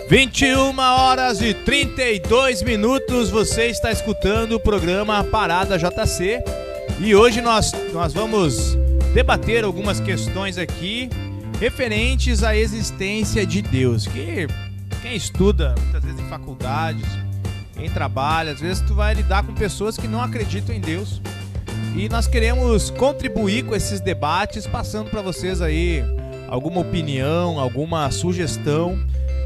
21h32, você está escutando o programa Parada JC e hoje nós vamos debater algumas questões aqui referentes à existência de Deus, que quem estuda muitas vezes em faculdades, quem trabalha, às vezes tu vai lidar com pessoas que não acreditam em Deus e nós queremos contribuir com esses debates, passando para vocês aí alguma opinião, alguma sugestão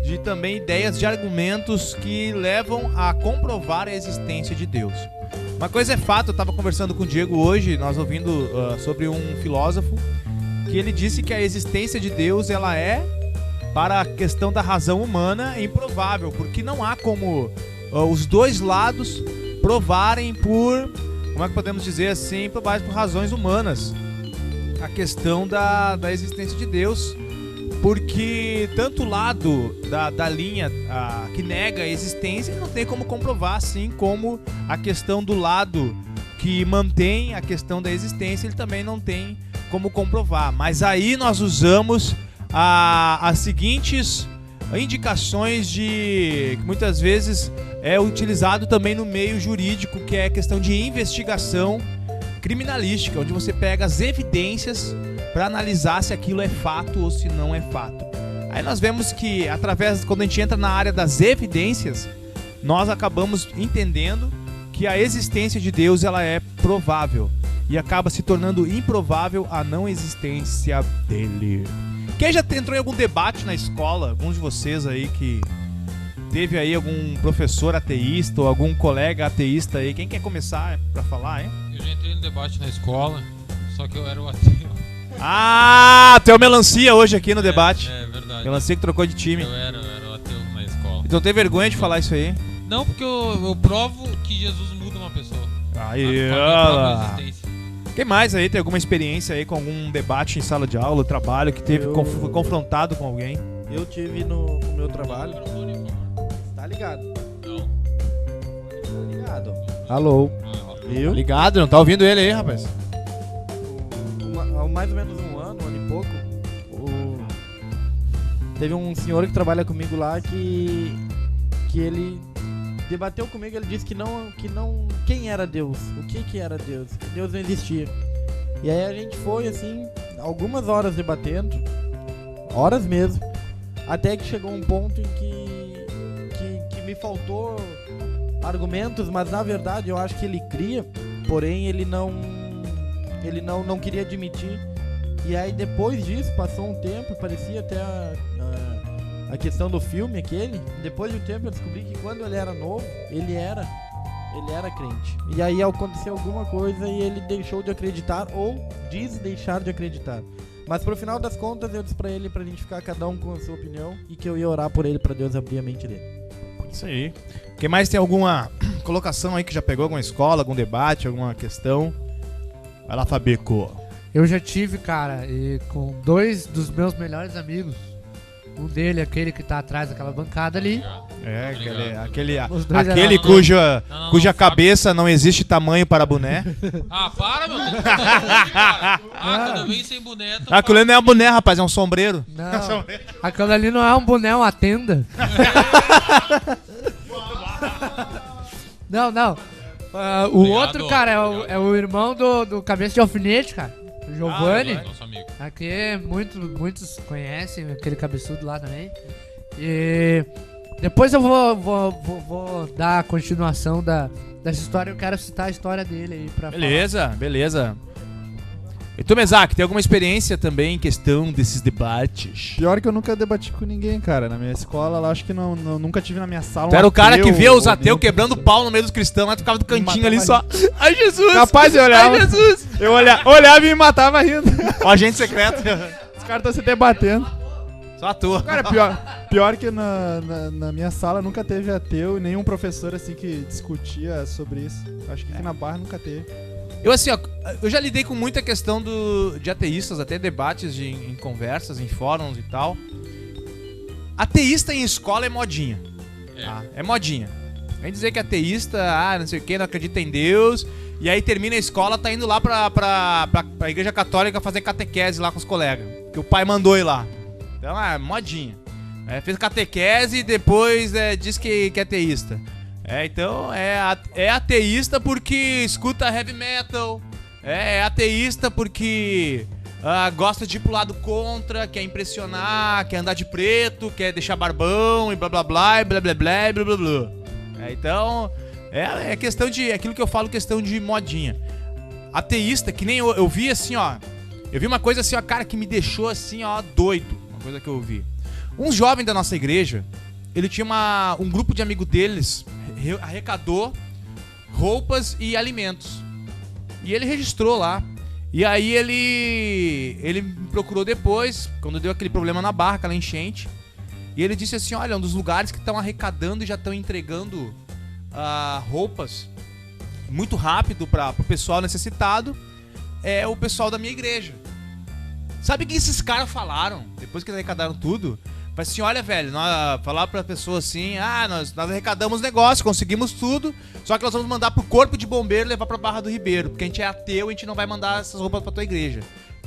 de também ideias de argumentos que levam a comprovar a existência de Deus. Uma coisa é fato, eu estava conversando com o Diego hoje, nós ouvindo sobre um filósofo, que ele disse que a existência de Deus, ela é, para a questão da razão humana, improvável, porque não há como os dois lados provarem por, como é que podemos dizer assim, provarem por razões humanas a questão da existência de Deus. Porque tanto o lado da linha que nega a existência não tem como comprovar, assim como a questão do lado que mantém a questão da existência, ele também não tem como comprovar. Mas aí nós usamos as seguintes indicações que muitas vezes é utilizado também no meio jurídico, que é a questão de investigação criminalística, onde você pega as evidências para analisar se aquilo é fato ou se não é fato. Aí nós vemos que, quando a gente entra na área das evidências, nós acabamos entendendo que a existência de Deus, ela é provável e acaba se tornando improvável a não existência dele. Quem já entrou em algum debate na escola, alguns de vocês aí que teve aí algum professor ateísta ou algum colega ateísta aí, quem quer começar para falar, hein? Eu já entrei no debate na escola, só que eu era o ateu. Ah, tu é o Melancia hoje aqui no debate. É verdade. Melancia que trocou de time. Eu era o ateu na escola. Então tem vergonha de falar isso aí? Não, porque eu provo que Jesus muda uma pessoa. Aí, quem mais aí tem alguma experiência aí com algum debate em sala de aula, trabalho, que teve confrontado com alguém? Eu tive no meu trabalho. Tá ligado? Não. Tá ligado? Alô? Viu? Ligado, não tá ouvindo ele aí, rapaz? Há mais ou menos um ano e pouco, teve um senhor que trabalha comigo lá que ele debateu comigo. Ele disse que não, quem era Deus, o que era Deus, que Deus não existia. E aí a gente foi assim, algumas horas debatendo, horas mesmo, até que chegou um ponto em que me faltou argumentos, mas na verdade eu acho que ele cria, porém ele não queria admitir. E aí depois disso, passou um tempo, parecia até a questão do filme aquele. Depois de um tempo eu descobri que quando ele era novo, ele era crente. E aí aconteceu alguma coisa e ele deixou de acreditar, ou diz deixar de acreditar. Mas pro final das contas eu disse pra ele, pra gente ficar cada um com a sua opinião, e que eu ia orar por ele pra Deus abrir a mente dele. Isso aí. Quem mais tem alguma colocação aí que já pegou alguma escola, algum debate, alguma questão? Vai lá, Fabico. Eu já tive, cara, e com dois dos meus melhores amigos. Um dele, aquele que tá atrás daquela bancada ali. É, aquele eram... cuja cabeça não existe tamanho para boné. Ah, para, meu! Quando eu venho sem boné... Aquilo não é um boné, rapaz, é um sombreiro. Não, aquilo ali não é um boné, é uma tenda. Não. O Obrigado, outro, cara, é o irmão do Cabeça de Alfinete, cara. O Giovanni. Nosso amigo. Aqui muitos conhecem aquele cabeçudo lá também. E depois eu vou dar a continuação dessa história. Eu quero citar a história dele aí pra falar. Beleza. E tu, Mesaque, tem alguma experiência também em questão desses debates? Pior que eu nunca debati com ninguém, cara. Na minha escola, lá, acho que nunca tive na minha sala Tu era o cara que via os ateus quebrando pau no meio dos cristãos, lá tu ficava do cantinho ali só. Ai, Jesus! Capaz, eu olhava. Ai, Jesus! Eu olhava e me matava rindo. O agente secreto. Os caras estão se debatendo. Só a tua. Cara, pior que na minha sala nunca teve ateu e nenhum professor assim que discutia sobre isso. Acho que aqui na Barra nunca teve. Eu já lidei com muita questão de ateístas, até debates em conversas, em fóruns e tal. Ateísta em escola é modinha. É modinha. Vem dizer que ateísta, não sei o que, não acredita em Deus. E aí termina a escola, tá indo lá pra igreja católica fazer catequese lá com os colegas. Que o pai mandou ir lá. Então é modinha. Fez catequese e depois diz que é ateísta. Então é ateísta porque escuta heavy metal. É ateísta porque gosta de ir pro lado contra, quer impressionar, quer andar de preto, quer deixar barbão e blá blá blá, e blá blá blá, e blá blá blá. Então, é questão de... aquilo que eu falo, questão de modinha. Ateísta, que nem eu vi assim, ó. Eu vi uma coisa assim, ó, cara, que me deixou assim, ó, doido. Uma coisa que eu vi. Um jovem da nossa igreja, ele tinha um grupo de amigos deles, arrecadou roupas e alimentos. E ele registrou lá. E aí ele me procurou depois, quando deu aquele problema na barra, aquela enchente. E ele disse assim, olha, um dos lugares que estão arrecadando e já estão entregando roupas muito rápido para o pessoal necessitado é o pessoal da minha igreja. Sabe o que esses caras falaram? Depois que eles arrecadaram tudo, falaram assim, olha, velho, falar pra pessoa assim, nós arrecadamos negócio, conseguimos tudo, só que nós vamos mandar pro corpo de bombeiro levar pra Barra do Ribeiro, porque a gente é ateu, a gente não vai mandar essas roupas pra tua igreja.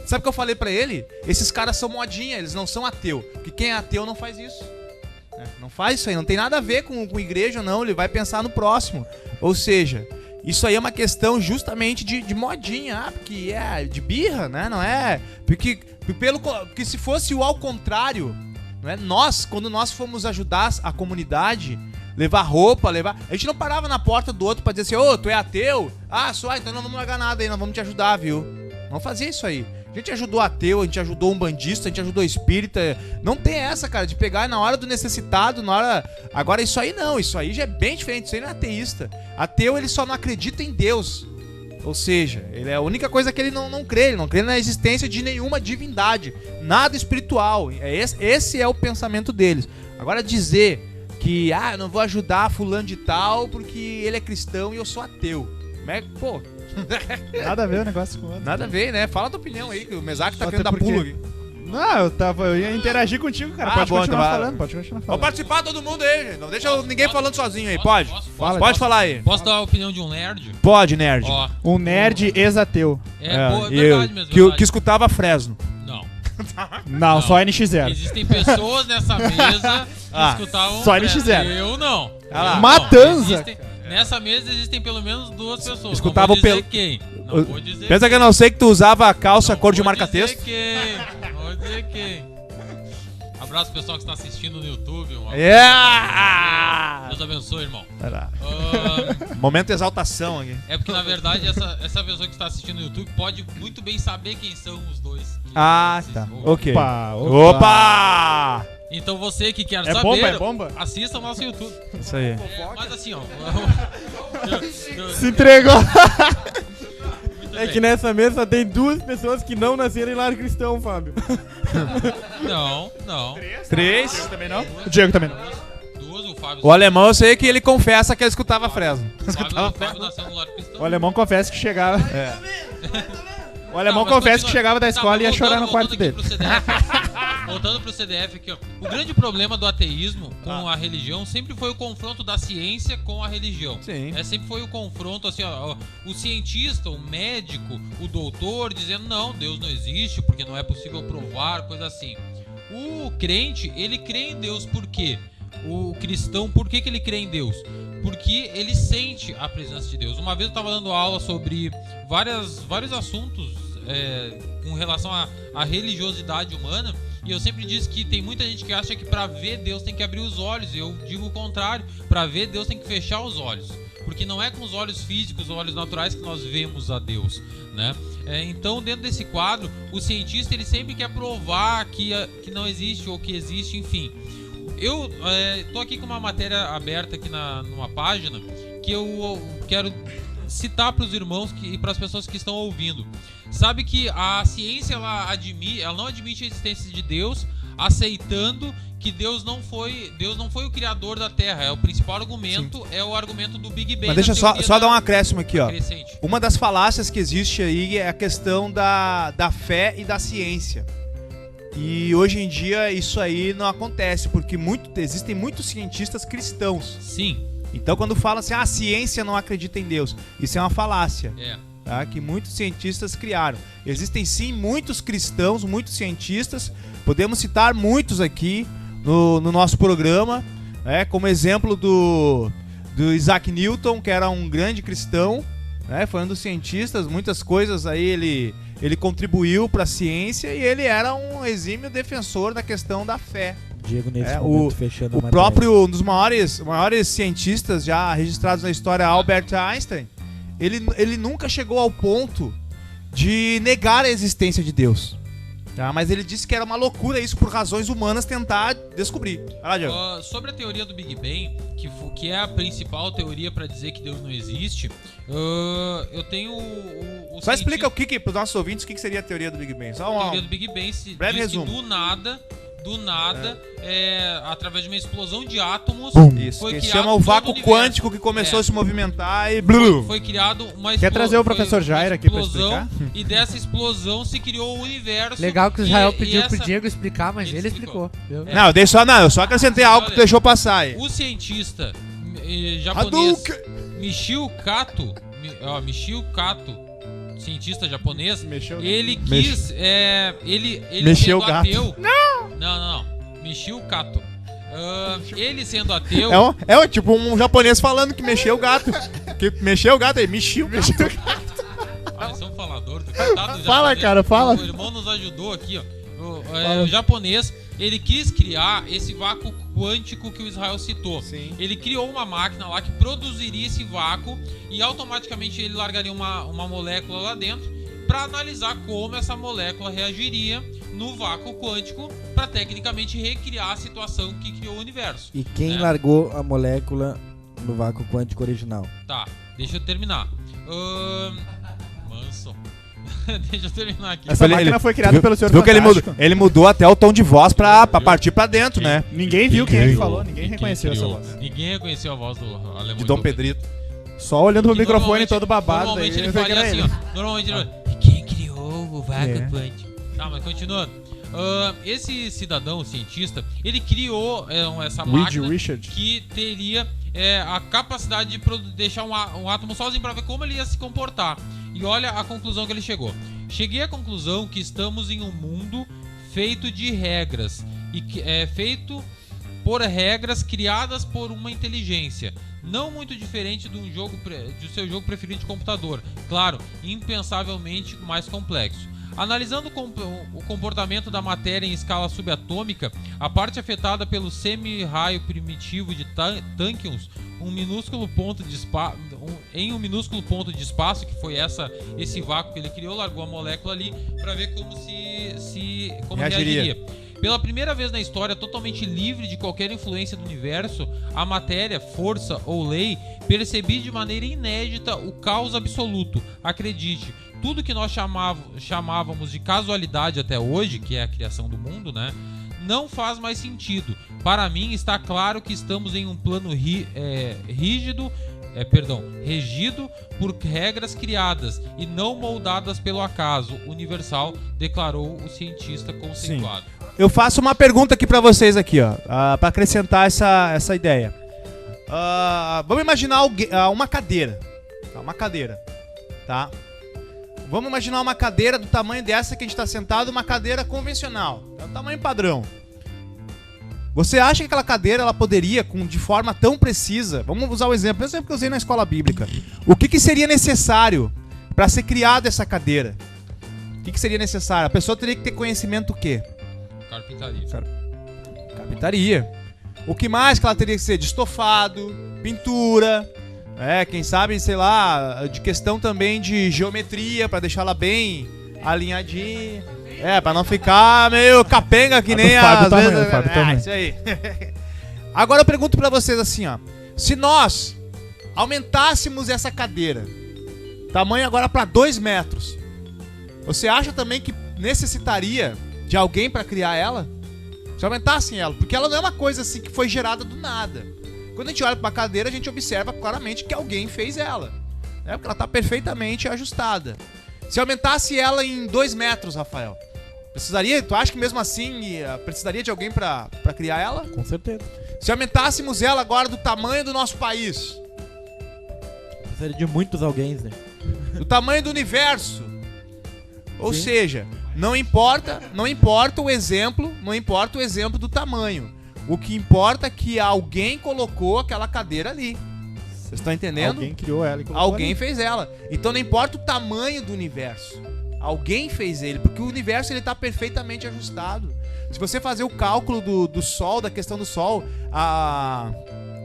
Sabe o que eu falei pra ele? Esses caras são modinha, eles não são ateu, porque quem é ateu não faz isso. Não faz isso aí, não tem nada a ver com igreja não, ele vai pensar no próximo. Ou seja, isso aí é uma questão justamente de modinha, porque é de birra, né? Não é? Porque se fosse o ao contrário, não é? Quando nós fomos ajudar a comunidade, levar roupa, a gente não parava na porta do outro pra dizer assim, tu é ateu? Só, então não vamos largar nada aí, nós vamos te ajudar, viu? Não fazia isso aí. A gente ajudou ateu, a gente ajudou umbandista, a gente ajudou espírita. Não tem essa, cara, de pegar na hora do necessitado, na hora... Agora, isso aí não, isso aí já é bem diferente, isso aí não é ateísta. Ateu, ele só não acredita em Deus. Ou seja, ele é a única coisa que ele não crê. Ele não crê na existência de nenhuma divindade, nada espiritual. Esse é o pensamento deles. Agora, dizer que, eu não vou ajudar fulano de tal porque ele é cristão e eu sou ateu. Pô... Nada a ver o negócio com o outro. Nada a ver, né? Fala a tua opinião aí, que o Mesaque tá Até querendo dar porque- pulo aqui. Não, eu ia interagir contigo, cara. Pode bom, continuar então vai. falando, pode continuar Vamos falando. participar todo mundo aí, gente. Não deixa ninguém falando sozinho aí, pode? Posso Pode falar aí. Posso dar a opinião de um nerd? Pode, nerd. Ó, Um nerd ex-ateu. boa, e verdade mesmo. que verdade. escutava Fresno. Não. Não, só NX0. Existem pessoas nessa mesa que escutavam. só NX0. Eu não. Ah lá. Eu Matanza. Existem- Nessa mesa existem pelo menos duas pessoas. Escutava não vou dizer pelo- quem. Não vou dizer Pensa que eu não sei que tu usava a calça Não cor de vou marca-texto? dizer quem. Não vou dizer quem. Abraço pro pessoal que está assistindo no YouTube. Deus abençoe, irmão. Vai lá. Ah, Momento de exaltação aqui. é porque, na verdade, essa pessoa que está assistindo no YouTube pode muito bem saber quem são os dois. que Tá. vocês- Ok. Opa! Então você que quer É saber, bomba, é bomba? assista o nosso YouTube. Isso aí. Mas assim, ó. Se entregou. Muito É bem. que nessa mesa só tem duas pessoas que não nasceram em lar cristão, Fábio. Não. 3. Também não? O Diego também não. Duas, o Fábio. O alemão, eu sei que ele confessa que ele escutava Fresno. O Fábio nasceu no lar cristão. O alemão confessa que chegava. O alemão Não, mas confessa que continua. chegava da Tá, escola e ia voltando- chorar no quarto voltando aqui dele. pro CDF, voltando pro CDF aqui, ó. O grande problema do ateísmo com a religião sempre foi o confronto da ciência com a religião. Sim. Sempre foi o confronto, assim, ó, o cientista, o médico, o doutor, dizendo, não, Deus não existe, porque não é possível provar, coisa assim. O crente, ele crê em Deus por quê? O cristão, por que ele crê em Deus? Porque ele sente a presença de Deus. Uma vez eu estava dando aula sobre vários assuntos com relação à religiosidade humana, e eu sempre disse que tem muita gente que acha que para ver Deus tem que abrir os olhos, e eu digo o contrário, para ver Deus tem que fechar os olhos, porque não é com os olhos físicos, os olhos naturais que nós vemos a Deus, né? Então, dentro desse quadro, o cientista ele sempre quer provar que não existe ou que existe, enfim. Eu tô aqui com uma matéria aberta aqui numa página que eu quero citar para os irmãos e para as pessoas que estão ouvindo. Sabe que a ciência ela não admite a existência de Deus, aceitando que Deus não foi o criador da Terra. O principal argumento é o argumento do Big Bang. Mas deixa só dar um acréscimo aqui, ó. Crescente. Uma das falácias que existe aí é a questão da fé e da ciência. E hoje em dia isso aí não acontece, porque existem muitos cientistas cristãos. Sim. Então quando fala assim, a ciência não acredita em Deus, isso é uma falácia, tá? Que muitos cientistas criaram. Existem sim muitos cristãos, muitos cientistas, podemos citar muitos aqui. no nosso programa, como exemplo do Isaac Newton, que era um grande cristão, foi um dos cientistas, muitas coisas aí ele contribuiu para a ciência e ele era um exímio defensor da questão da fé. Diego, nesse momento, fechando a o próprio, um dos maiores cientistas já registrados na história, Albert Einstein, ele nunca chegou ao ponto de negar a existência de Deus. Tá? Mas ele disse que era uma loucura isso por razões humanas tentar descobrir. Sobre a teoria do Big Bang, que é a principal teoria para dizer que Deus não existe, eu tenho Só explica para os nossos ouvintes o que seria a teoria do Big Bang. Só a teoria do Big Bang breve diz resumo. Que do nada, através de uma explosão de átomos, Isso, que se chama o vácuo quântico que começou a se movimentar e foi criado uma Quer trazer o professor Jair aqui pra explicar? E dessa explosão se criou o universo. Legal que o Israel pediu pro Diego explicar, mas ele explicou. Não, eu só acrescentei algo que tu deixou passar aí. O cientista japonês Michio Kato, cientista japonês, ele quis ele Mexeu sendo o gato. ateu. Não. Michio Kato. Ele sendo ateu. É tipo um japonês falando que mexeu o gato. Que mexeu o gato aí, mexeu o gato. Parece um falador. Coitado do Fala, japonês. cara, fala. O irmão nos ajudou aqui, ó. O japonês, ele quis criar esse vácuo quântico que o Israel citou. Sim. Ele criou uma máquina lá que produziria esse vácuo e automaticamente ele largaria uma molécula lá dentro para analisar como essa molécula reagiria no vácuo quântico para tecnicamente recriar a situação que criou o universo. E quem largou a molécula no vácuo quântico original? Tá, deixa eu terminar. Manso. Deixa eu terminar aqui. Essa máquina foi criada pelo Senhor Viu que Fantástico. ele mudou até o tom de voz pra partir pra dentro, né? Ninguém viu quem ele falou, ninguém reconheceu essa criou? voz. Ninguém reconheceu a voz do alemão. De Dom Pedrito. Só olhando pro E microfone todo babado. Normalmente daí ele eu sei que faria era assim, ele. ó. Normalmente ele quem criou o vácuo É. quântico? Tá, mas continuando. Esse cidadão, o cientista, ele criou essa Reed máquina Richard. que teria a capacidade de deixar um átomo sozinho para ver como ele ia se comportar. E olha a conclusão que ele chegou. Cheguei à conclusão que estamos em um mundo feito de regras e que é feito por regras criadas por uma inteligência, não muito diferente do seu jogo preferido de computador, claro, impensavelmente mais complexo. Analisando o comportamento da matéria em escala subatômica, a parte afetada pelo semi-raio primitivo de Tânquions, em um minúsculo ponto de espaço, que foi esse vácuo que ele criou, largou a molécula ali para ver como reagiria. Pela primeira vez na história, totalmente livre de qualquer influência do universo, a matéria, força ou lei, percebi de maneira inédita o caos absoluto. Acredite, tudo que nós chamávamos de casualidade até hoje, que é a criação do mundo, né, não faz mais sentido. Para mim, está claro que estamos em um plano regido por regras criadas e não moldadas pelo acaso universal, declarou o cientista conceituado. Eu faço uma pergunta aqui pra vocês aqui, ó, pra acrescentar essa ideia. Vamos imaginar uma cadeira, tá? Vamos imaginar uma cadeira do tamanho dessa que a gente tá sentado, uma cadeira convencional, é o tamanho padrão. Você acha que aquela cadeira ela poderia, de forma tão precisa, vamos usar o exemplo que eu usei na escola bíblica, o que seria necessário para ser criada essa cadeira? O que seria necessário? A pessoa teria que ter conhecimento do quê? Carpintaria. O que mais que ela teria que ser? De estofado, pintura, quem sabe, sei lá, de questão também de geometria, para deixar ela bem alinhadinha. Pra não ficar meio capenga que nem às vezes. Isso aí. Agora eu pergunto pra vocês assim, ó. Se nós aumentássemos essa cadeira, tamanho agora pra 2 metros, você acha também que necessitaria de alguém pra criar ela? Se aumentassem ela, porque ela não é uma coisa assim que foi gerada do nada. Quando a gente olha pra uma cadeira, a gente observa claramente que alguém fez ela, né? Porque ela tá perfeitamente ajustada. Se aumentasse ela em 2 metros, Rafael, tu acha que mesmo assim precisaria de alguém pra criar ela? Com certeza. Se aumentássemos ela agora do tamanho do nosso país, Precisaria de muitos alguém, né? do tamanho do universo, ou Sim. seja, não importa o exemplo do tamanho. O que importa é que alguém colocou aquela cadeira ali. Vocês estão entendendo? Alguém criou ela e colocou Alguém ali. fez ela. Então não importa o tamanho do universo. Alguém fez ele, porque o universo ele tá perfeitamente ajustado. Se você fazer o cálculo do Sol, da questão do Sol,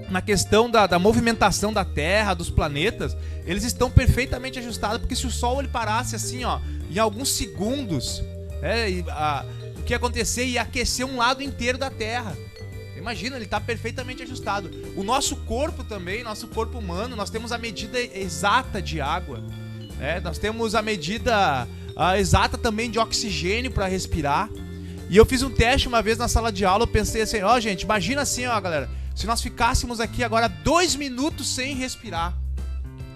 na questão da movimentação da Terra, dos planetas, eles estão perfeitamente ajustados, porque se o Sol ele parasse assim, ó, em alguns segundos, o que ia acontecer ia aquecer um lado inteiro da Terra. Imagina, ele está perfeitamente ajustado. O nosso corpo também, nosso corpo humano, nós temos a medida exata de água, né? Nós temos a medida exata também de oxigênio para respirar. E eu fiz um teste uma vez na sala de aula, eu pensei assim, ó, gente, imagina assim, ó, galera, se nós ficássemos aqui agora 2 minutos sem respirar.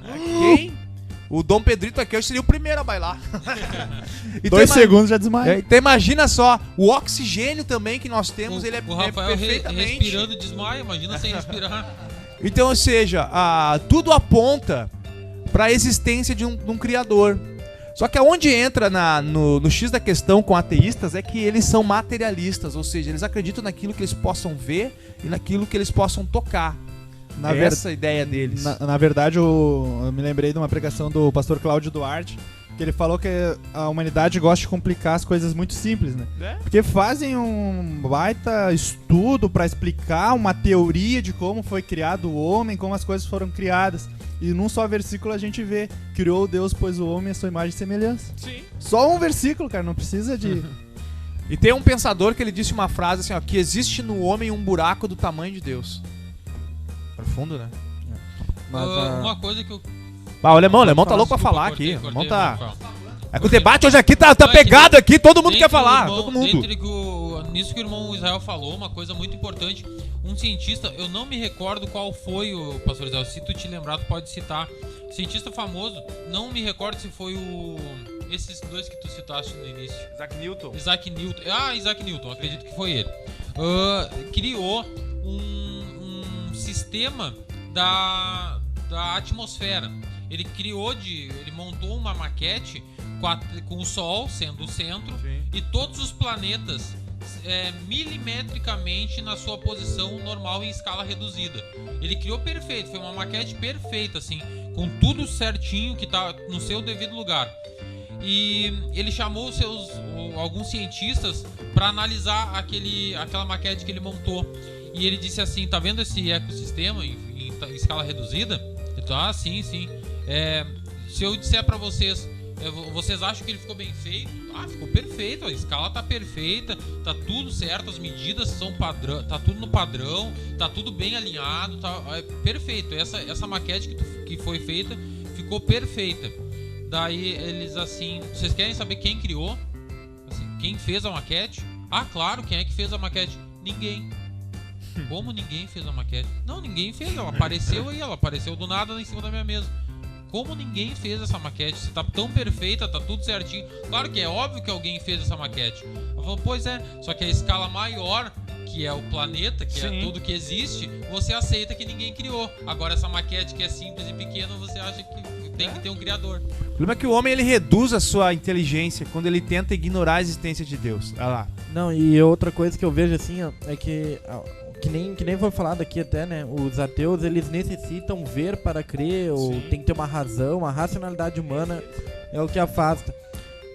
Quem? O Dom Pedrito aqui hoje seria o primeiro a bailar. 2 segundos já desmaia. Então imagina só, o oxigênio também que nós temos, ele é O Rafael perfeitamente... respirando desmaia, imagina sem respirar. Então, ou seja, tudo aponta para a existência de um criador. Só que aonde entra no X da questão com ateístas é que eles são materialistas, ou seja, eles acreditam naquilo que eles possam ver e naquilo que eles possam tocar. Essa é a ideia deles. Na verdade, eu me lembrei de uma pregação do pastor Cláudio Duarte, que ele falou que a humanidade gosta de complicar as coisas muito simples, né? Porque fazem um baita estudo para explicar uma teoria de como foi criado o homem, como as coisas foram criadas. E num só versículo a gente vê, criou Deus, pois o homem a sua imagem e semelhança. Sim. Só um versículo, cara, não precisa de... E tem um pensador que ele disse uma frase assim, ó, que existe no homem um buraco do tamanho de Deus. Profundo, né? Uma coisa que eu... O alemão tá louco pra falar Cortei, aqui. O alemão cortei, tá... Rafael. É que o debate hoje aqui tá pegado aqui, todo mundo quer falar, todo mundo. Nisso que o irmão Israel falou, uma coisa muito importante, um cientista, eu não me recordo qual foi o pastor Israel, se tu te lembrar, tu pode citar, cientista famoso, não me recordo se foi esses dois que tu citaste no início. Isaac Newton. Isaac Newton, acredito que foi ele. Criou um sistema da atmosfera. Ele montou uma maquete com o Sol sendo o centro. Sim. E todos os planetas milimetricamente na sua posição normal em escala reduzida. Ele criou perfeito, foi uma maquete perfeita, assim, com tudo certinho que tá no seu devido lugar. E ele chamou alguns cientistas para analisar aquela maquete que ele montou. E ele disse assim, tá vendo esse ecossistema em escala reduzida? Eu tô, sim. Se eu disser para vocês, vocês acham que ele ficou bem feito? Ficou perfeito, a escala tá perfeita, tá tudo certo, as medidas são padrão, tá tudo no padrão, tá tudo bem alinhado, perfeito. Essa maquete que foi feita ficou perfeita. Daí eles assim, vocês querem saber quem criou? Assim, quem fez a maquete? Claro, quem é que fez a maquete? Ninguém. Como ninguém fez a maquete? Não, ninguém fez, ela apareceu do nada em cima da minha mesa. Como ninguém fez essa maquete? Se tá tão perfeita, tá tudo certinho. Claro que é óbvio que alguém fez essa maquete. Ela falou, pois é, só que a escala maior, que é o planeta, que Sim. é tudo que existe, você aceita que ninguém criou. Agora essa maquete que é simples e pequena, você acha que tem que ter um criador. O problema é que o homem ele reduz a sua inteligência quando ele tenta ignorar a existência de Deus. Olha lá. Não, e outra coisa que eu vejo assim, ó, é que nem foi falado aqui até, né? Os ateus, eles necessitam ver para crer, ou tem que ter uma razão, a racionalidade humana é o que afasta.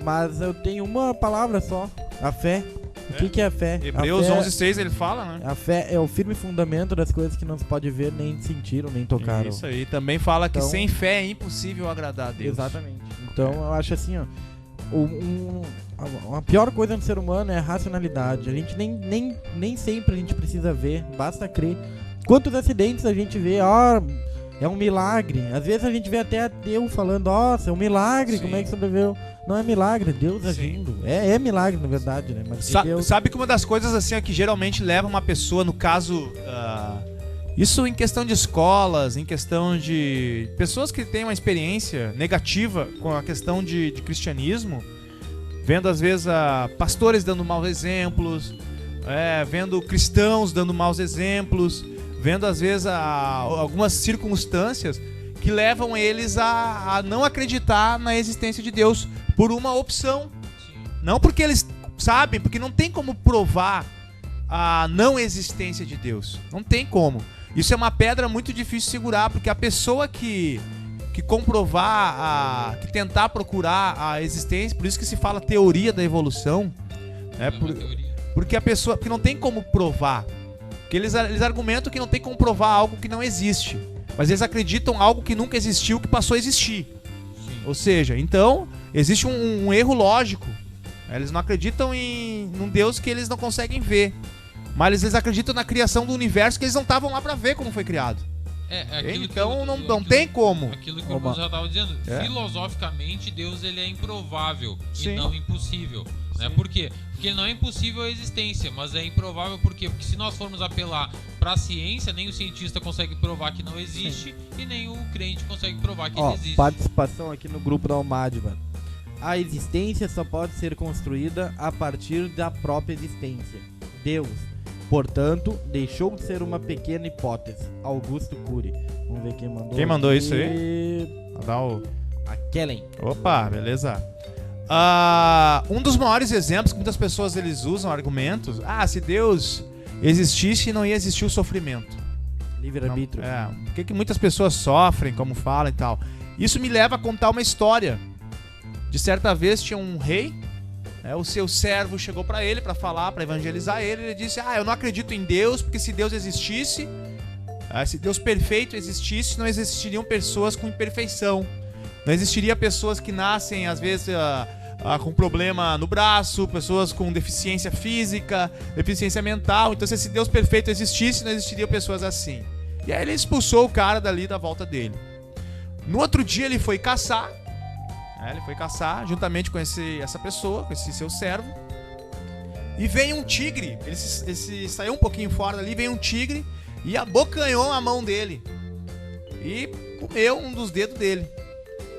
Mas eu tenho uma palavra só, a fé. O que é a fé? Hebreus 11:6 ele fala, né? A fé é o firme fundamento das coisas que não se pode ver, nem sentir, ou nem tocar. Isso aí, também fala que sem fé é impossível agradar a Deus. Exatamente. Então eu acho assim, ó, a pior coisa no ser humano é a racionalidade. A gente nem sempre a gente precisa ver, basta crer. Quantos acidentes a gente vê, é um milagre. Às vezes a gente vê até ateu falando, nossa, é um milagre, Sim. Como é que sobreviveu? Não é milagre, Deus agindo. É milagre, na verdade, né? Mas Deus... Sabe que uma das coisas assim que geralmente leva uma pessoa, no caso, isso em questão de escolas, em questão de pessoas que têm uma experiência negativa com a questão de cristianismo, vendo às vezes pastores dando maus exemplos, vendo cristãos dando maus exemplos, vendo às vezes algumas circunstâncias que levam eles a não acreditar na existência de Deus por uma opção. Não porque eles sabem, porque não tem como provar a não existência de Deus. Não tem como. Isso é uma pedra muito difícil de segurar, porque a pessoa que comprovar, que tentar procurar a existência, por isso que se fala teoria da evolução, né? Porque a pessoa, porque não tem como provar. Porque eles argumentam que não tem como provar algo que não existe. Mas eles acreditam algo que nunca existiu, que passou a existir. Sim. Ou seja, então, existe um erro lógico. Eles não acreditam em um Deus que eles não conseguem ver. Mas eles acreditam na criação do universo que eles não estavam lá pra ver como foi criado. Então não tem como. Aquilo que o irmão já estava dizendo. Filosoficamente, Deus ele é improvável. Sim. E não impossível. Né? Por quê? Porque não é impossível a existência, mas é improvável por quê? Porque se nós formos apelar para a ciência, nem o cientista consegue provar que não existe. Sim. E nem o crente consegue provar que ele existe. Participação aqui no grupo da Almad, mano. A existência só pode ser construída a partir da própria existência. Deus, portanto, deixou de ser uma pequena hipótese. Augusto Cury. Vamos ver quem mandou. Quem mandou isso aí? A Kellen. Opa, beleza. Um dos maiores exemplos que muitas pessoas eles usam argumentos. Se Deus existisse, não ia existir o sofrimento. Livre-arbítrio. Por que muitas pessoas sofrem, como falam e tal? Isso me leva a contar uma história. De certa vez tinha um rei, o seu servo chegou pra ele pra falar, pra evangelizar ele. Ele disse: eu não acredito em Deus, porque se Deus existisse, se Deus perfeito existisse, não existiriam pessoas com imperfeição. Não existiria pessoas que nascem, às vezes, com problema no braço, pessoas com deficiência física, deficiência mental. Então, se esse Deus perfeito existisse, não existiriam pessoas assim. E aí ele expulsou o cara dali da volta dele. No outro dia ele foi caçar. Ele foi caçar juntamente com essa pessoa, com esse seu servo. E veio um tigre. Ele saiu um pouquinho fora dali, veio um tigre e abocanhou a mão dele. E comeu um dos dedos dele.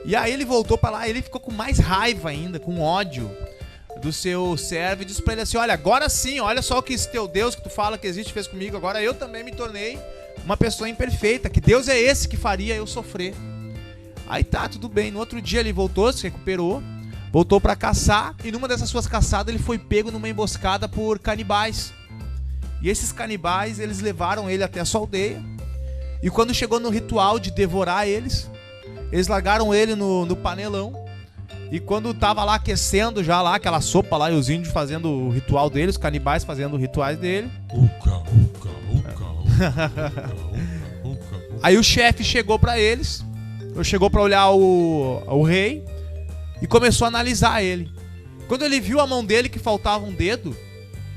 E aí ele voltou pra lá, ele ficou com mais raiva ainda, com ódio do seu servo, e disse pra ele assim: olha, agora sim, olha só o que esse teu Deus que tu fala que existe fez comigo, agora eu também me tornei uma pessoa imperfeita, que Deus é esse que faria eu sofrer. Aí tá, tudo bem. No outro dia ele voltou, se recuperou, voltou pra caçar, e numa dessas suas caçadas ele foi pego numa emboscada por canibais. E esses canibais, eles levaram ele até a sua aldeia, e quando chegou no ritual de devorar eles largaram ele no panelão. E quando tava lá aquecendo já lá aquela sopa lá, e os índios fazendo o ritual deles, os canibais fazendo os rituais dele, aí o chefe chegou pra eles, chegou pra olhar o rei e começou a analisar ele. Quando ele viu a mão dele que faltava um dedo,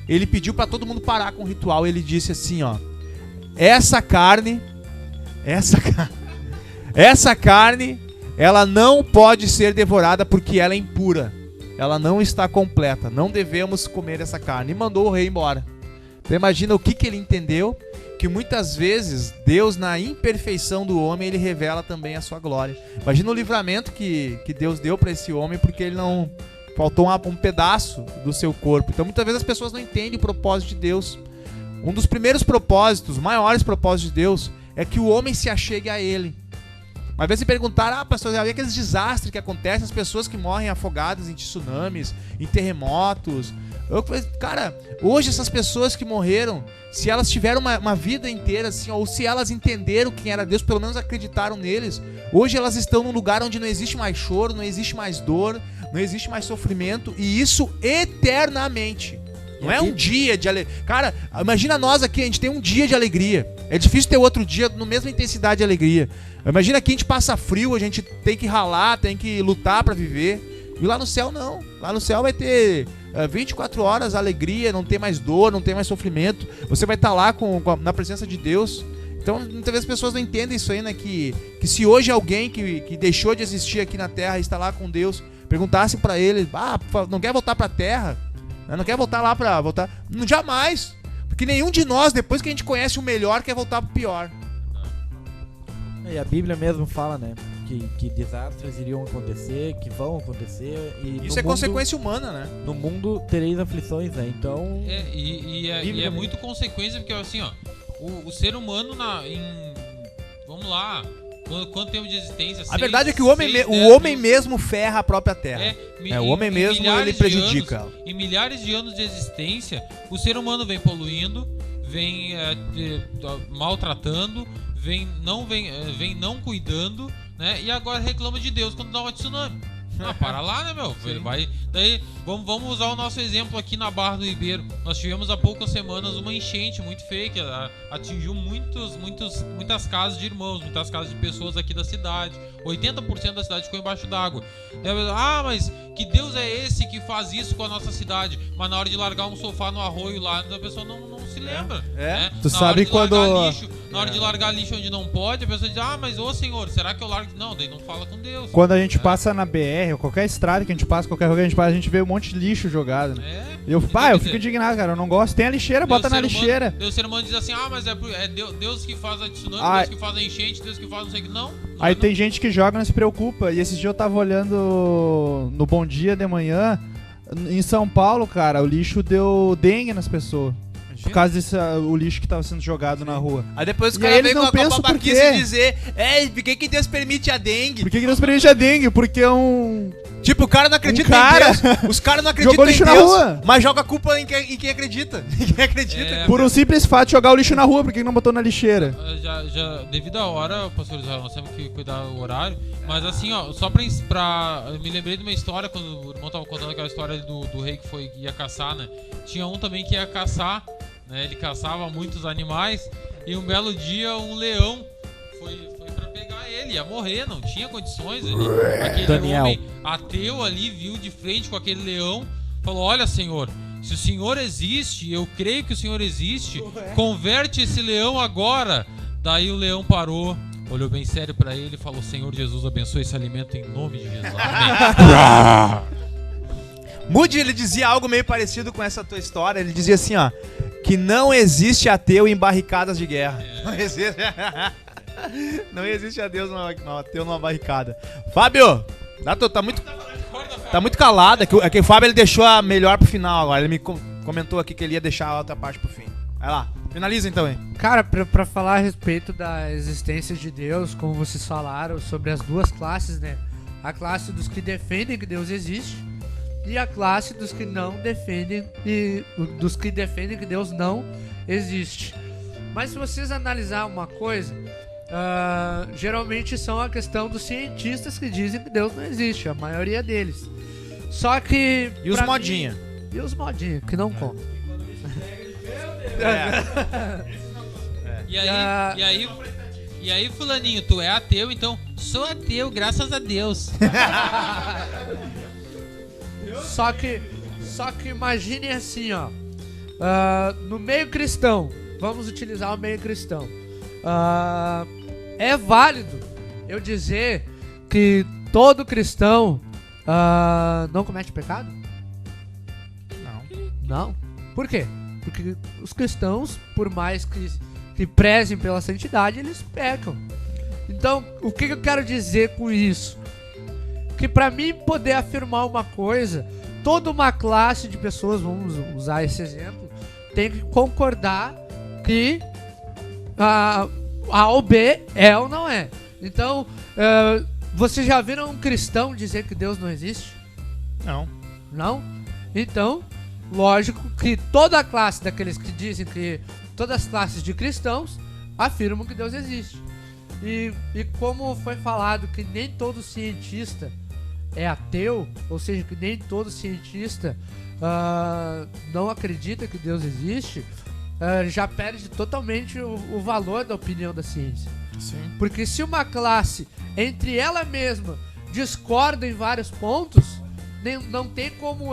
ele pediu pra todo mundo parar com o ritual. Ele disse assim: essa carne, ela não pode ser devorada porque ela é impura. Ela não está completa. Não devemos comer essa carne. E mandou o rei embora. Então imagina o que ele entendeu. Que muitas vezes Deus, na imperfeição do homem, ele revela também a sua glória. Imagina o livramento que Deus deu para esse homem, porque ele não... faltou um pedaço do seu corpo. Então muitas vezes as pessoas não entendem o propósito de Deus. Um dos primeiros propósitos, maiores propósitos de Deus, é que o homem se achegue a ele. Uma vez se perguntaram: pastor, e aqueles desastres que acontecem, as pessoas que morrem afogadas em tsunamis, em terremotos. Cara, hoje essas pessoas que morreram, se elas tiveram uma vida inteira assim, ou se elas entenderam quem era Deus, pelo menos acreditaram neles, hoje elas estão num lugar onde não existe mais choro, não existe mais dor, não existe mais sofrimento, e isso eternamente. Não é um dia de alegria. Cara, imagina nós aqui, a gente tem um dia de alegria. É difícil ter outro dia na mesma intensidade de alegria. Imagina aqui a gente passa frio, a gente tem que ralar, tem que lutar pra viver. E lá no céu não. Lá no céu vai ter 24 horas alegria, não tem mais dor, não tem mais sofrimento. Você vai estar lá na presença de Deus. Então, muitas vezes as pessoas não entendem isso aí, né? Que se hoje alguém que deixou de existir aqui na Terra e está lá com Deus, perguntasse pra ele: não quer voltar pra Terra? Não quer voltar lá pra voltar? Jamais! Porque nenhum de nós, depois que a gente conhece o melhor, quer voltar pro pior. E a Bíblia mesmo fala, né? Que desastres iriam acontecer, que vão acontecer. E isso é consequência humana, né? No mundo tereis aflições, né? Então... E é muito consequência, porque assim, ó, o ser humano vamos lá, Quanto tempo de existência? A verdade é que o homem mesmo ferra a própria terra. O homem mesmo, ele prejudica ela. Em milhares de anos de existência, o ser humano vem poluindo, vem maltratando, vem não cuidando, né? E agora reclama de Deus quando dá uma tsunami. Ah, para lá, né, meu? Ele vai. Daí, vamos usar o nosso exemplo aqui na Barra do Ribeiro. Nós tivemos há poucas semanas uma enchente muito feia que atingiu muitas casas de irmãos, muitas casas de pessoas aqui da cidade. 80% da cidade ficou embaixo d'água. Ah, mas que Deus é esse que faz isso com a nossa cidade? Mas na hora de largar um sofá no arroio lá, a pessoa não se lembra. Né? Tu sabe quando... Na hora de largar lixo onde não pode, a pessoa diz, mas ô Senhor, será que eu largo? Não, daí não fala com Deus. Quando a gente passa na BR, ou qualquer estrada que a gente passa, qualquer rua que a gente passa, a gente vê um monte de lixo jogado, né? Eu fico indignado, cara, eu não gosto. Tem a lixeira, bota na lixeira. O ser humano diz assim, mas é Deus que faz a tsunami, Deus que faz a enchente, Deus que faz não sei o que. Não. Aí tem gente que joga e não se preocupa. E esses dias eu tava olhando no Bom Dia de manhã, em São Paulo, cara, o lixo deu dengue nas pessoas. Por causa desse o lixo que tava sendo jogado na rua. Aí depois os caras vêm com a babaquice e dizer, por que Deus permite a dengue? Por que Deus permite a dengue? Porque é um... Tipo, o cara não acredita em Deus. Os caras não acreditam em lixo Deus, na rua. mas joga a culpa em quem acredita. Quem acredita. Por um simples fato de jogar o lixo na rua, por que não botou na lixeira? Já devido à hora, pastor Israel, nós temos que cuidar do horário. Mas assim, ó, só pra eu me lembrei de uma história, quando o irmão tava contando aquela história do rei que ia caçar, né? Tinha um também que ia caçar, né? Ele caçava muitos animais e um belo dia um leão foi pra pegar ele, ia morrer, não tinha condições. Aquele Daniel. homem ateu ali viu de frente com aquele leão, falou, olha Senhor, se o Senhor existe, eu creio que o Senhor existe, converte esse leão agora. Daí o leão parou, olhou bem sério pra ele e falou, Senhor Jesus, abençoe esse alimento em nome de Jesus. Amém. Moody, ele dizia algo meio parecido com essa tua história. Ele dizia assim, ó, que não existe ateu em barricadas de guerra. Não existe. Não existe ateu numa barricada. Fábio, tá muito calado. É que o Fábio ele deixou a melhor pro final agora. Ele me comentou aqui que ele ia deixar a outra parte pro fim. Vai lá, finaliza então, hein. Cara, pra falar a respeito da existência de Deus, como vocês falaram, sobre as duas classes, né? A classe dos que defendem que Deus existe e a classe dos que não defendem dos que defendem que Deus não existe. Mas se vocês analisar uma coisa, geralmente são a questão dos cientistas que dizem que Deus não existe, a maioria deles. Só que... E os modinha. E os modinha, que não contam. E aí, fulaninho, tu é ateu, então sou ateu, graças a Deus. Só que imagine assim, ó. No meio cristão, vamos utilizar o meio cristão. É válido eu dizer que todo cristão não comete pecado? Não. Por quê? Porque os cristãos, por mais que prezem pela santidade, eles pecam. Então, o que eu quero dizer com isso? Que pra mim poder afirmar uma coisa, toda uma classe de pessoas, vamos usar esse exemplo, tem que concordar que A ou B é ou não é. Então, vocês já viram um cristão dizer que Deus não existe? Não. Não? Então, lógico que toda a classe daqueles que dizem que... Todas as classes de cristãos afirmam que Deus existe. E como foi falado que nem todo cientista é ateu, ou seja, que nem todo cientista não acredita que Deus existe, já perde totalmente o valor da opinião da ciência. Sim. Porque se uma classe, entre ela mesma, discorda em vários pontos, não tem como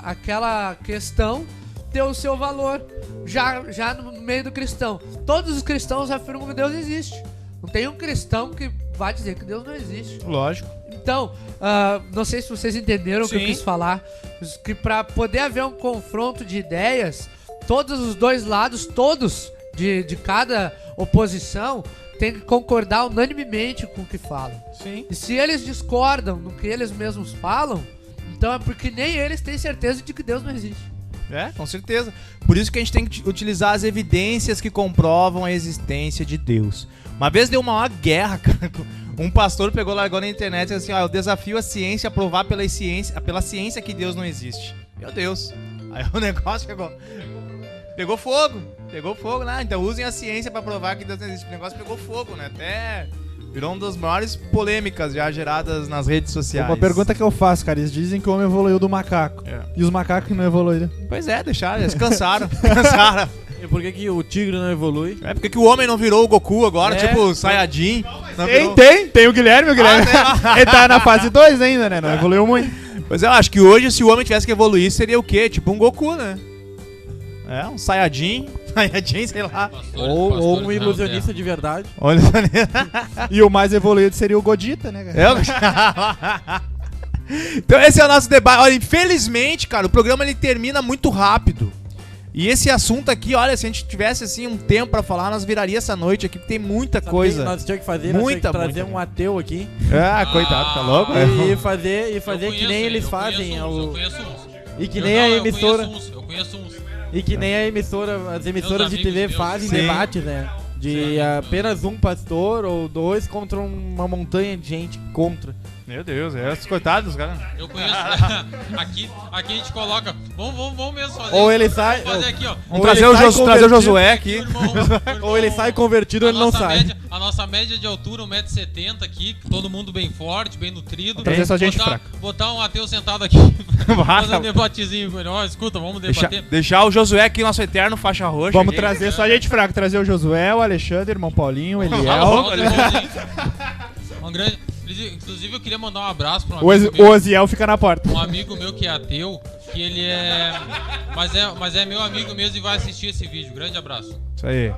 aquela questão ter o seu valor. Já no meio do cristão, todos os cristãos afirmam que Deus existe. Não tem um cristão que vai dizer que Deus não existe. Lógico. Então, não sei se vocês entenderam o que eu quis falar, que para poder haver um confronto de ideias, todos os dois lados, todos de cada oposição, tem que concordar unanimemente com o que falam. Sim. E se eles discordam do que eles mesmos falam, então é porque nem eles têm certeza de que Deus não existe. É, com certeza. Por isso que a gente tem que utilizar as evidências que comprovam a existência de Deus. Uma vez deu uma maior guerra, cara. Um pastor pegou lá agora na internet e disse assim, eu desafio a ciência a provar pela ciência que Deus não existe. Meu Deus. Aí o negócio pegou fogo, né? Então usem a ciência pra provar que Deus não existe. O negócio pegou fogo, né? Até virou uma das maiores polêmicas já geradas nas redes sociais. Uma pergunta que eu faço, cara. Eles dizem que o homem evoluiu do macaco. É. E os macacos que não evoluíram? Pois é, deixaram, eles cansaram. Cansaram. E por que o tigre não evolui? É porque que o homem não virou o Goku agora, tipo Saiyajin. Não virou... Tem o Guilherme, Ele tá na fase 2 ainda, né? Não evoluiu muito. Pois é, eu acho que hoje, se o homem tivesse que evoluir, seria o quê? Tipo um Goku, né? É, um Saiyajin, sei lá. Ou um ilusionista de verdade. Olha E o mais evoluído seria o Godita, né, cara? Então esse é o nosso debate. Olha, infelizmente, cara, o programa ele termina muito rápido. E esse assunto aqui, olha, se a gente tivesse assim um tempo pra falar, nós viraria essa noite aqui, porque tem muita Sabe coisa. O que nós tínhamos que fazer? Muita, nós tínhamos que trazer muita. um ateu aqui Ah, coitado, tá louco? e fazer que nem eles fazem. Eu conheço uns. E que nem a emissora. Eu conheço uns. E que nem as emissoras de TV amigos fazem meus. Sim. debate, né? De apenas um pastor ou dois contra uma montanha de gente contra. Meu Deus, coitados, cara. Eu conheço. aqui a gente coloca. Vamos mesmo fazer. Ou isso. ele sai. Vamos fazer aqui, ó. Vamos Ou trazer ele o, sai trazer o convertido. Josué aqui. Ou ele sai convertido ou ele não sai. A nossa média de altura, 1,70m aqui, todo mundo bem forte, bem nutrido. Trazer só gente fraca. Botar um ateu sentado aqui, fazer um debatezinho com ele. Ó, escuta, vamos debater. Deixar o Josué aqui, nosso eterno faixa roxa. Vamos aqui. trazer só gente fraca. Trazer o Josué, o Alexandre, irmão Paulinho, o Eliel. Um grande. Inclusive, eu queria mandar um abraço pra um O amigo meu. Oziel fica na porta. Um amigo meu que é ateu, que ele é. Mas é meu amigo mesmo e vai assistir esse vídeo. Grande abraço. Isso aí.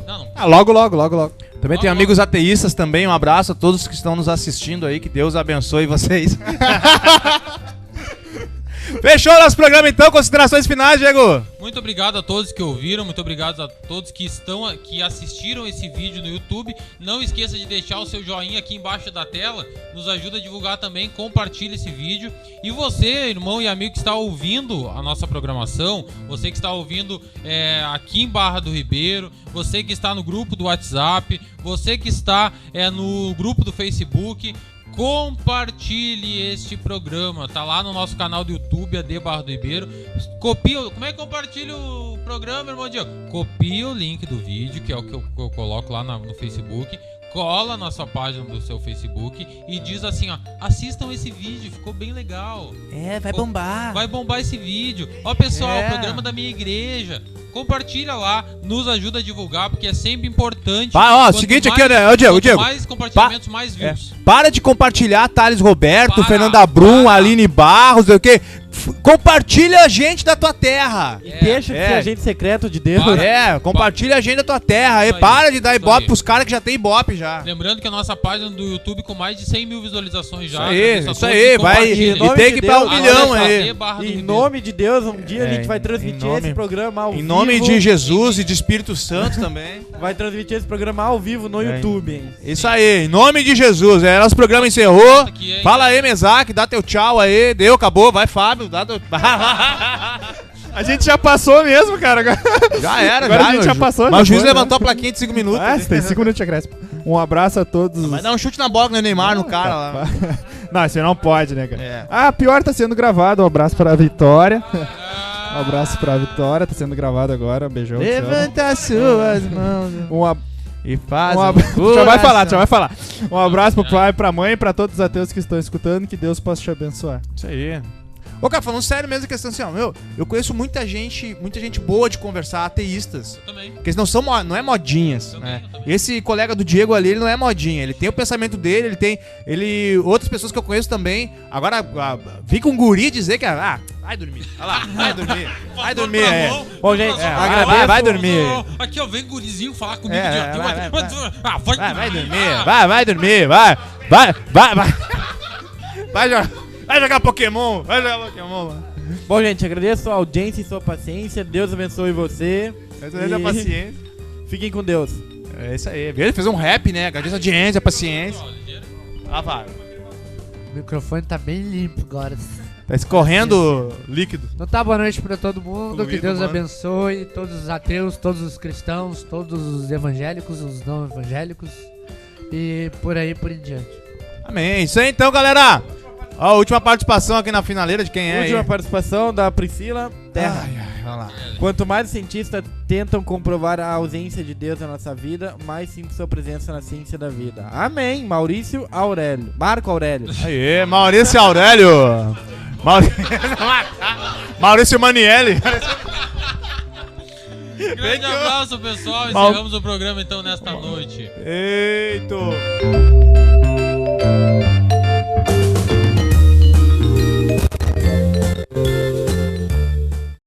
Não. Ah, logo. Também tem amigos ateístas também, um abraço a todos que estão nos assistindo aí, que Deus abençoe vocês. Fechou nosso programa então, considerações finais, Diego. Muito obrigado a todos que ouviram, muito obrigado a todos que assistiram esse vídeo no YouTube. Não esqueça de deixar o seu joinha aqui embaixo da tela, nos ajuda a divulgar também, compartilhe esse vídeo. E você, irmão e amigo que está ouvindo a nossa programação, você que está ouvindo aqui em Barra do Ribeiro, você que está no grupo do WhatsApp, você que está no grupo do Facebook, compartilhe este programa, tá lá no nosso canal do YouTube, AD Barra do Ribeiro. Copia, como é que compartilha o programa, irmão Diego? Copia o link do vídeo, que é o que eu coloco lá no Facebook, cola na sua página do seu Facebook e diz assim, ó, assistam esse vídeo, ficou bem legal. Vai bombar. Vai bombar esse vídeo. Ó, pessoal, o programa da minha igreja. Compartilha lá, nos ajuda a divulgar, porque é sempre importante. Seguinte aqui, né, Diego. Mais compartilhamentos, mais views. Para de compartilhar Thales Roberto, Fernanda Brum, para. Aline Barros, sei o quê. Compartilha a gente da tua terra. Deixa de ser agente secreto de Deus. Compartilha a gente da tua terra. Isso aí, Para de dar isso ibope aí. pros caras que já tem ibope já. Lembrando que a nossa página do YouTube com mais de 100 mil visualizações já. Isso aí, vai. Em nome E tem de que ir pra Deus, 1 milhão aí. Em nome de Deus, um dia a gente vai em transmitir nome- esse programa ao Em vivo. nome de Jesus e de Espírito Santo também. Vai transmitir esse programa ao vivo no YouTube, hein? Isso aí, em nome de Jesus. Nosso programa encerrou. Aqui, hein? Fala aí, Mesaque, dá teu tchau aí. Deu, acabou. Vai, Fábio. Dá teu... A gente já passou mesmo, cara. Já era, Agora a gente já passou. Mas já o juiz foi, levantou a plaquinha de 5 minutos. tem 5 minutos de acréscimo. Um abraço a todos. Vai dar um chute na bola no Neymar, no cara lá. Não, isso aí não pode, né, cara? É. Ah, pior tá sendo gravado. Um abraço pra Vitória. Um abraço pra Vitória. Tá sendo gravado agora. Um beijão. te amo. Levanta as suas mãos e faz Já vai falar. Um abraço pro pai, pra mãe, pra todos os ateus que estão escutando. Que Deus possa te abençoar. Isso aí. Ô, cara, falando sério mesmo, a questão assim, ó, eu conheço muita gente boa de conversar, ateístas. Eu também. Porque eles não é modinhas, Também, né? eu também. Esse colega do Diego ali, ele não é modinha. Ele tem o pensamento dele, outras pessoas que eu conheço também. Agora, vi com um guri dizer que, vai dormir. Olha lá, vai dormir. Vai dormir, Bom, gente, agradeço. Vai dormir. Aqui, ó, vem gurizinho falar comigo É, de ateu. Vai dormir. Vai dormir. Vai jogar Pokémon. Mano. Bom, gente, agradeço a audiência e sua paciência. Deus abençoe você. Agradeço a paciência. Fiquem com Deus. É isso aí. Ele fez um rap, né? Agradeço a audiência, a paciência. Vai. O microfone tá bem limpo agora. Tá escorrendo líquido. Então tá, boa noite pra todo mundo. Fluido, Que Deus mano. abençoe todos os ateus, todos os cristãos, todos os evangélicos, os não evangélicos. E por aí por em diante. Amém. Isso aí então, galera. Ó, a última participação aqui na finaleira de quem é Última aí? participação da Priscila. Terra. Ai, ai, vai lá. Quanto mais os cientistas tentam comprovar a ausência de Deus na nossa vida, mais sinto sua presença na ciência da vida. Amém. Maurício Aurélio. Marco Aurélio. Aê, Maurício Aurélio. Maurício Manielli. Grande abraço, pessoal. Mal- Encerramos o programa então nesta noite. Eita.